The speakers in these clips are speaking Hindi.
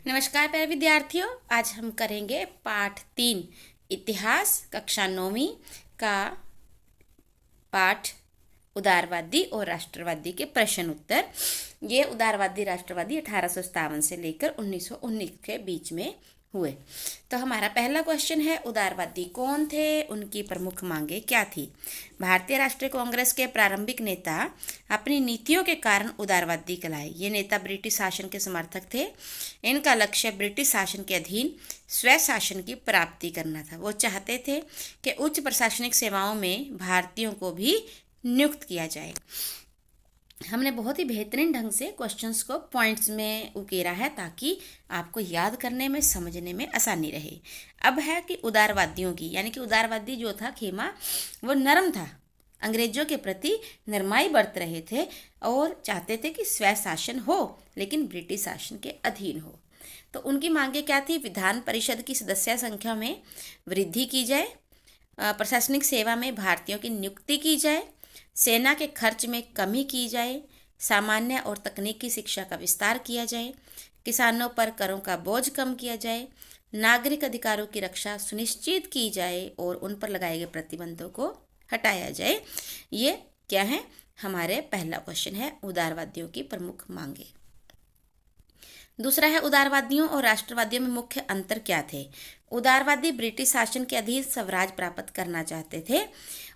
नमस्कार प्यारे विद्यार्थियों, आज हम करेंगे पाठ 3 इतिहास कक्षा 9वीं का पाठ उदारवादी और राष्ट्रवादी के प्रश्न उत्तर। ये उदारवादी राष्ट्रवादी 1857 से लेकर 1919 के बीच में हुए। तो हमारा पहला क्वेश्चन है, उदारवादी कौन थे, उनकी प्रमुख मांगे क्या थी। भारतीय राष्ट्रीय कांग्रेस के प्रारंभिक नेता अपनी नीतियों के कारण उदारवादी कहलाए। ये नेता ब्रिटिश शासन के समर्थक थे। इनका लक्ष्य ब्रिटिश शासन के अधीन स्वै शासन की प्राप्ति करना था। वो चाहते थे कि उच्च प्रशासनिक सेवाओं में भारतीयों को भी नियुक्त किया जाए। हमने बहुत ही बेहतरीन ढंग से क्वेश्चंस को पॉइंट्स में उकेरा है ताकि आपको याद करने में, समझने में आसानी रहे। अब है कि उदारवादियों की, यानी कि उदारवादी जो था खेमा, वो नरम था, अंग्रेजों के प्रति नरमाई बरत रहे थे और चाहते थे कि स्वै शासन हो लेकिन ब्रिटिश शासन के अधीन हो। तो उनकी मांगे क्या थी? विधान परिषद की सदस्य संख्या में वृद्धि की जाए, प्रशासनिक सेवा में भारतीयों की नियुक्ति की जाए, सेना के खर्च में कमी की जाए, सामान्य और तकनीकी शिक्षा का विस्तार किया जाए, किसानों पर करों का बोझ कम किया जाए, नागरिक अधिकारों की रक्षा सुनिश्चित की जाए और उन पर लगाए गए प्रतिबंधों को हटाया जाए। ये क्या है? हमारे पहला क्वेश्चन है, उदारवादियों की प्रमुख मांगे। दूसरा है, उदारवादियों और राष्ट्रवादियों में मुख्य अंतर क्या थे। उदारवादी ब्रिटिश शासन के अधीन स्वराज प्राप्त करना चाहते थे।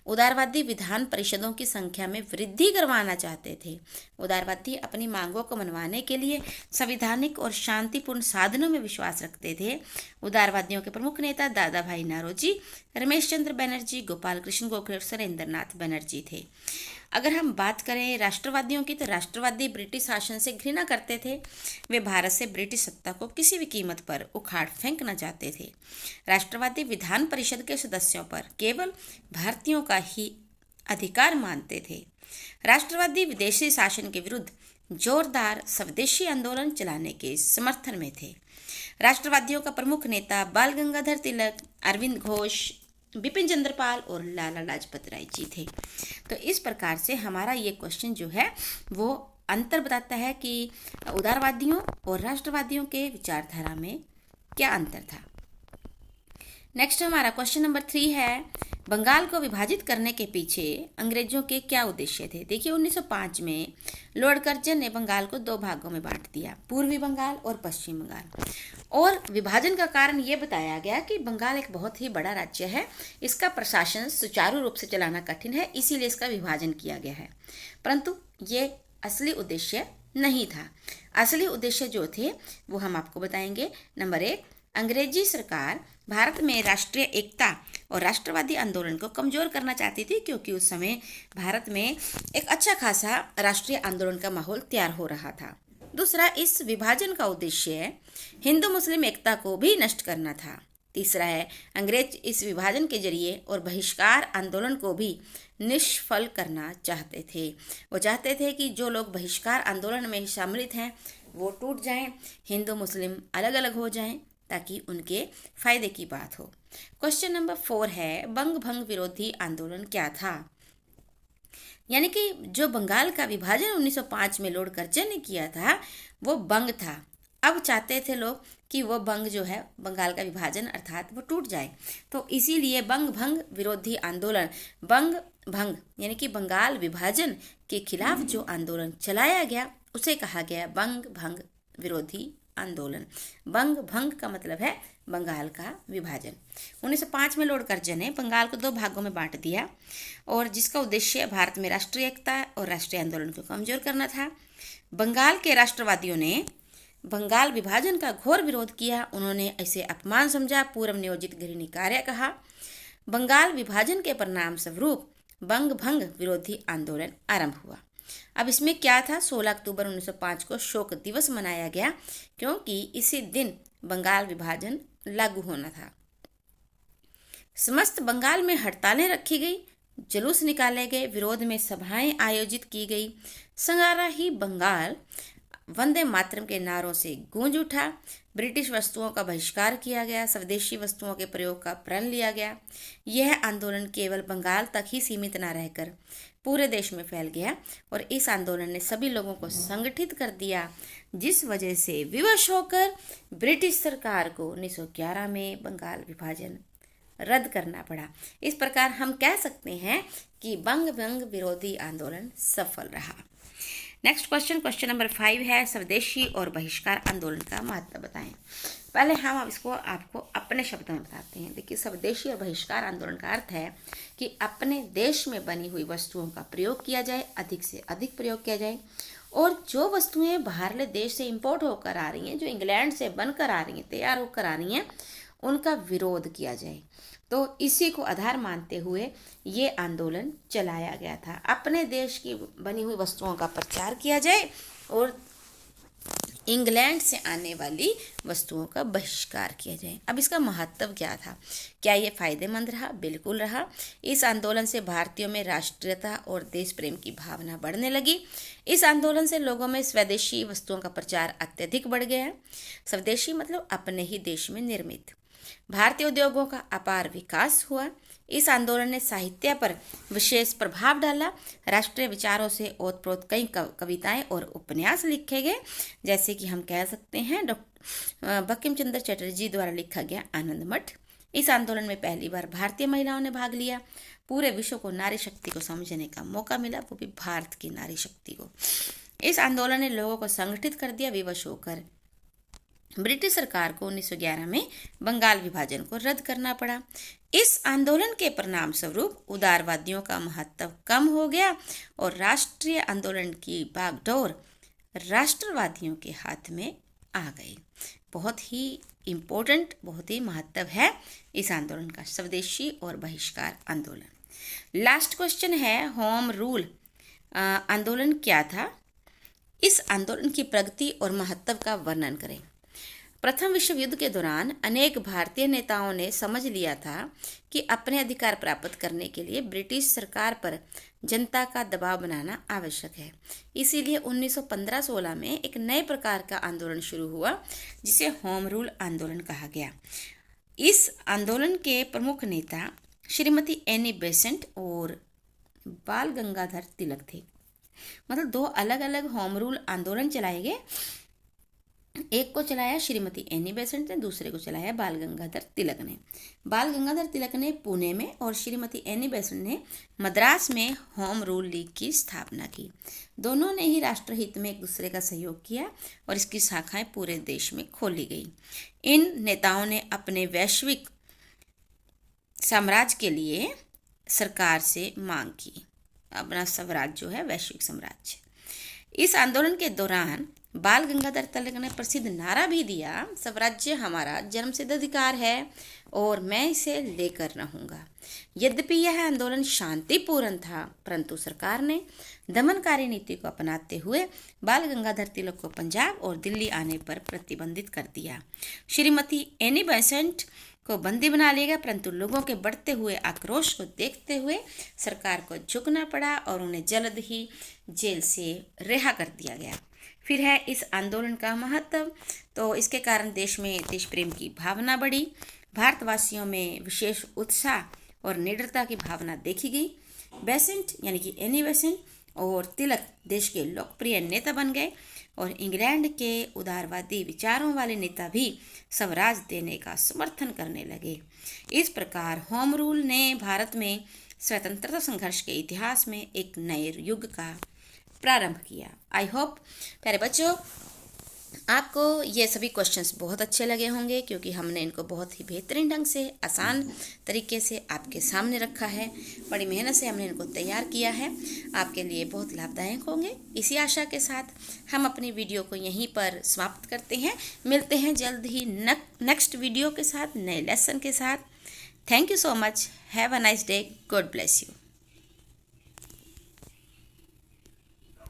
उदारवादी विधान परिषदों की संख्या में वृद्धि करवाना चाहते थे। उदारवादी अपनी मांगों को मनवाने के लिए संवैधानिक और शांतिपूर्ण साधनों में विश्वास रखते थे। उदारवादियों के प्रमुख नेता दादा भाई नौरोजी, रमेश चंद्र बनर्जी, गोपाल कृष्ण गोखले और सुरेंद्र नाथ बनर्जी थे। अगर हम बात करें राष्ट्रवादियों की, तो राष्ट्रवादी ब्रिटिश शासन से घृणा करते थे। वे भारत से ब्रिटिश सत्ता को किसी भी कीमत पर उखाड़ फेंकना चाहते थे। राष्ट्रवादी विधान परिषद के सदस्यों पर केवल भारतीयों का ही अधिकार मानते थे। राष्ट्रवादी विदेशी शासन के विरुद्ध जोरदार स्वदेशी आंदोलन चलाने के समर्थन में थे। राष्ट्रवादियों का प्रमुख नेता बाल गंगाधर तिलक, अरविंद घोष, बिपिन चंद्र पाल और लाला लाजपत राय जी थे। तो इस प्रकार से हमारा ये क्वेश्चन जो है वो अंतर बताता है कि उदारवादियों और राष्ट्रवादियों के विचारधारा में क्या अंतर था। नेक्स्ट हमारा क्वेश्चन नंबर 3 है, बंगाल को विभाजित करने के पीछे अंग्रेजों के क्या उद्देश्य थे। देखिए, 1905 में लॉर्ड कर्जन ने बंगाल को 2 भागों में बांट दिया, पूर्वी बंगाल और पश्चिम बंगाल। और विभाजन का कारण ये बताया गया कि बंगाल एक बहुत ही बड़ा राज्य है, इसका प्रशासन सुचारू रूप से चलाना कठिन है, इसीलिए इसका विभाजन किया गया है। परंतु ये असली उद्देश्य नहीं था। असली उद्देश्य जो थे वो हम आपको बताएंगे। नंबर 1, अंग्रेजी सरकार भारत में राष्ट्रीय एकता और राष्ट्रवादी आंदोलन को कमजोर करना चाहती थी, क्योंकि उस समय भारत में एक अच्छा खासा राष्ट्रीय आंदोलन का माहौल तैयार हो रहा था। दूसरा, इस विभाजन का उद्देश्य हिंदू मुस्लिम एकता को भी नष्ट करना था। तीसरा है, अंग्रेज इस विभाजन के जरिए और बहिष्कार आंदोलन को भी निष्फल करना चाहते थे। वो चाहते थे कि जो लोग बहिष्कार आंदोलन में सम्मिलित हैं वो टूट जाएं, हिंदू मुस्लिम अलग अलग हो जाएं, ताकि उनके फायदे की बात हो। क्वेश्चन नंबर 4 है, बंग भंग विरोधी आंदोलन क्या था। यानी कि जो बंगाल का विभाजन 1905 में लॉर्ड कर्जन ने किया था वो बंग था। अब चाहते थे लोग कि वो बंग जो है, बंगाल का विभाजन अर्थात वो टूट जाए। तो इसीलिए बंग भंग विरोधी आंदोलन, बंग भंग यानी कि बंगाल विभाजन के खिलाफ जो आंदोलन चलाया गया उसे कहा गया बंग भंग विरोधी आंदोलन। बंग भंग का मतलब है बंगाल का विभाजन। 1905 में लॉर्ड कर्जन ने बंगाल को 2 भागों में बांट दिया और जिसका उद्देश्य भारत में राष्ट्रीय एकता और राष्ट्रीय आंदोलन को कमजोर करना था। बंगाल के राष्ट्रवादियों ने बंगाल विभाजन का घोर विरोध किया। उन्होंने इसे अपमान समझा, पूर्व नियोजित घृणित कार्य कहा। बंगाल विभाजन के परिणाम स्वरूप बंग भंग विरोधी आंदोलन आरंभ हुआ। अब इसमें क्या था? 16 अक्टूबर 1905 को शोक दिवस मनाया गया, क्योंकि इसी दिन बंगाल विभाजन लागू होना था। समस्त बंगाल में हड़तालें रखी गई, जुलूस निकाले गए, विरोध में सभाएं आयोजित की गई। सारा ही बंगाल वंदे मातरम के नारों से गूंज उठा। ब्रिटिश वस्तुओं का बहिष्कार किया गया, स्वदेशी वस्तुओं के प्रयोग का प्रण लिया गया। यह आंदोलन केवल बंगाल तक ही सीमित न रहकर पूरे देश में फैल गया और इस आंदोलन ने सभी लोगों को संगठित कर दिया, जिस वजह से विवश होकर ब्रिटिश सरकार को 1911 में बंगाल विभाजन रद्द करना पड़ा। इस प्रकार हम कह सकते हैं कि बंग विरोधी आंदोलन सफल रहा। नेक्स्ट क्वेश्चन नंबर 5 है, स्वदेशी और बहिष्कार आंदोलन का महत्व बताएं। पहले हम अब इसको आपको अपने शब्दों में बताते हैं। देखिए, स्वदेशी और बहिष्कार आंदोलन का अर्थ है कि अपने देश में बनी हुई वस्तुओं का प्रयोग किया जाए, अधिक से अधिक प्रयोग किया जाए, और जो वस्तुएं बाहरले देश से इंपोर्ट होकर आ रही हैं, जो इंग्लैंड से बनकर आ रही हैं, तैयार होकर आ रही हैं, उनका विरोध किया जाए। तो इसी को आधार मानते हुए ये आंदोलन चलाया गया था। अपने देश की बनी हुई वस्तुओं का प्रचार किया जाए और इंग्लैंड से आने वाली वस्तुओं का बहिष्कार किया जाए। अब इसका महत्व क्या था? क्या ये फायदेमंद रहा? बिल्कुल रहा। इस आंदोलन से भारतीयों में राष्ट्रीयता और देश प्रेम की भावना बढ़ने लगी। इस आंदोलन से लोगों में स्वदेशी वस्तुओं का प्रचार अत्यधिक बढ़ गया है। स्वदेशी मतलब अपने ही देश में निर्मित। भारतीय उद्योगों का अपार विकास हुआ। इस आंदोलन ने साहित्य पर विशेष प्रभाव डाला। राष्ट्रीय विचारों से ओतप्रोत कई कविताएं और उपन्यास लिखे गए, जैसे कि हम कह सकते हैं बंकिम चंद्र चटर्जी द्वारा लिखा गया आनंद मठ। इस आंदोलन में पहली बार भारतीय महिलाओं ने भाग लिया। पूरे विश्व को नारी शक्ति को समझने का मौका मिला, वो भी भारत की नारी शक्ति को। इस आंदोलन ने लोगों को संगठित कर दिया। विवश होकर ब्रिटिश सरकार को 1911 में बंगाल विभाजन को रद्द करना पड़ा। इस आंदोलन के परिणाम स्वरूप उदारवादियों का महत्व कम हो गया और राष्ट्रीय आंदोलन की बागडोर राष्ट्रवादियों के हाथ में आ गई। बहुत ही इम्पोर्टेंट, बहुत ही महत्व है इस आंदोलन का, स्वदेशी और बहिष्कार आंदोलन। लास्ट क्वेश्चन है, होम रूल आंदोलन क्या था? इस आंदोलन की प्रगति और महत्व का वर्णन करें। प्रथम विश्व युद्ध के दौरान अनेक भारतीय नेताओं ने समझ लिया था कि अपने अधिकार प्राप्त करने के लिए ब्रिटिश सरकार पर जनता का दबाव बनाना आवश्यक है। इसीलिए 1915-16 में एक नए प्रकार का आंदोलन शुरू हुआ, जिसे होम रूल आंदोलन कहा गया। इस आंदोलन के प्रमुख नेता श्रीमती एनी बेसेंट और बाल गंगाधर तिलक थे। मतलब दो अलग अलग होम रूल आंदोलन चलाए गए। एक को चलाया श्रीमती एनी बेसेंट ने, दूसरे को चलाया बाल गंगाधर तिलक ने। बाल गंगाधर तिलक ने पुणे में और श्रीमती एनी बेसेंट ने मद्रास में होम रूल लीग की स्थापना की। दोनों ने ही राष्ट्रहित में एक दूसरे का सहयोग किया और इसकी शाखाएं पूरे देश में खोली गई। इन नेताओं ने अपने वैश्विक साम्राज्य के लिए सरकार से मांग की, अपना स्वराज्य जो है वैश्विक साम्राज्य। इस आंदोलन के दौरान बाल गंगाधर तिलक ने प्रसिद्ध नारा भी दिया, स्वराज्य हमारा जन्मसिद्ध अधिकार है और मैं इसे लेकर रहूंगा। यद्यपि यह आंदोलन शांतिपूर्ण था, परंतु सरकार ने दमनकारी नीति को अपनाते हुए बाल गंगाधर तिलक को पंजाब और दिल्ली आने पर प्रतिबंधित कर दिया। श्रीमती एनी बेसेंट को बंदी बना लिया गया, परंतु लोगों के बढ़ते हुए आक्रोश को देखते हुए सरकार को झुकना पड़ा और उन्हें जल्द ही जेल से रिहा कर दिया गया। फिर है इस आंदोलन का महत्व। तो इसके कारण देश में देश प्रेम की भावना बढ़ी। भारतवासियों में विशेष उत्साह और निडरता की भावना देखी गई। बेसेंट यानी कि एनी बेसेंट और तिलक देश के लोकप्रिय नेता बन गए और इंग्लैंड के उदारवादी विचारों वाले नेता भी स्वराज देने का समर्थन करने लगे। इस प्रकार होम रूल ने भारत में स्वतंत्रता संघर्ष के इतिहास में एक नए युग का प्रारंभ किया। आई होप प्यारे बच्चों आपको ये सभी क्वेश्चंस बहुत अच्छे लगे होंगे, क्योंकि हमने इनको बहुत ही बेहतरीन ढंग से आसान तरीके से आपके सामने रखा है। बड़ी मेहनत से हमने इनको तैयार किया है, आपके लिए बहुत लाभदायक होंगे। इसी आशा के साथ हम अपनी वीडियो को यहीं पर समाप्त करते हैं। मिलते हैं जल्द ही नेक्स्ट वीडियो के साथ, नए लेसन के साथ। Thank you so much. Have a nice day. God bless you.